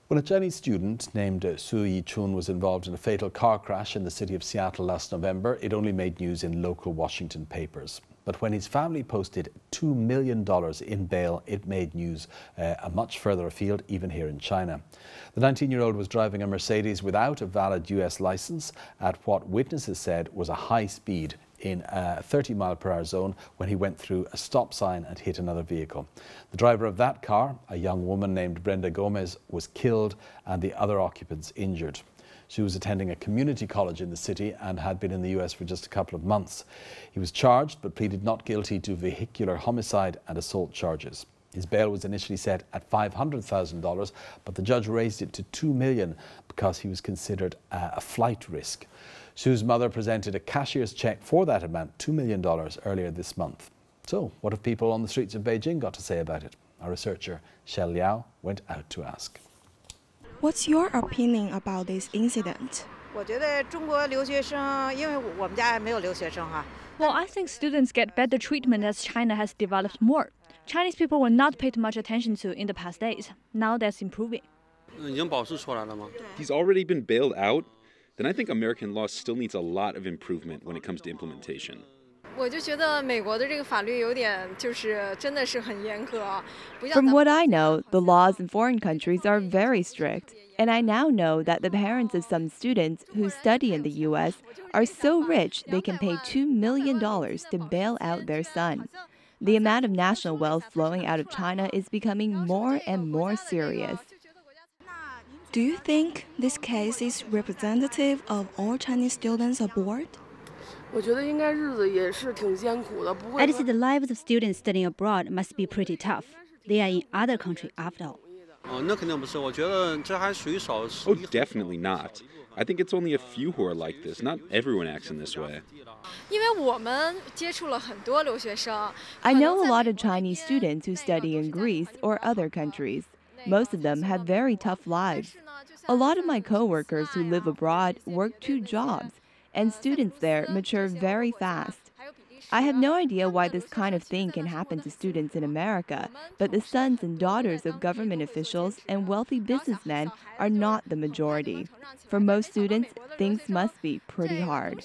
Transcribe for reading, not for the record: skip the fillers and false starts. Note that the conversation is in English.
Well, a Chinese student named Su Yi-chun was involved in a fatal car crash in the city of Seattle last November. It only made news in local Washington papers. But when his family posted $2 million in bail, it made news a much further afield, even here in China. The 19-year-old was driving a Mercedes without a valid US license at what witnesses said was a high speed in a 30-mile-per-hour zone when he went through a stop sign and hit another vehicle. The driver of that car, a young woman named Brenda Gomez, was killed and the other occupants injured. She was attending a community college in the city and had been in the US for just a couple of months. He was charged but pleaded not guilty to vehicular homicide and assault charges. His bail was initially set at $500,000, but the judge raised it to $2 million because he was considered a flight risk. Su's mother presented a cashier's check for that amount, $2 million, earlier this month. So, what have people on the streets of Beijing got to say about it? Our researcher, Shell Liao, went out to ask. What's your opinion about this incident? Well, I think students get better treatment as China has developed more. Chinese people were not paid much attention to in the past days. Now that's improving. He's already been bailed out? Then I think American law still needs a lot of improvement when it comes to implementation. From what I know, the laws in foreign countries are very strict. And I now know that the parents of some students who study in the U.S. are so rich they can pay $2 million to bail out their son. The amount of national wealth flowing out of China is becoming more and more serious. Do you think this case is representative of all Chinese students abroad? I'd say the lives of students studying abroad must be pretty tough. They are in other countries after all. Oh, definitely not. I think it's only a few who are like this. Not everyone acts in this way. I know a lot of Chinese students who study in Greece or other countries. Most of them have very tough lives. A lot of my coworkers who live abroad work 2 jobs, and students there mature very fast. I have no idea why this kind of thing can happen to students in America, but the sons and daughters of government officials and wealthy businessmen are not the majority. For most students, things must be pretty hard.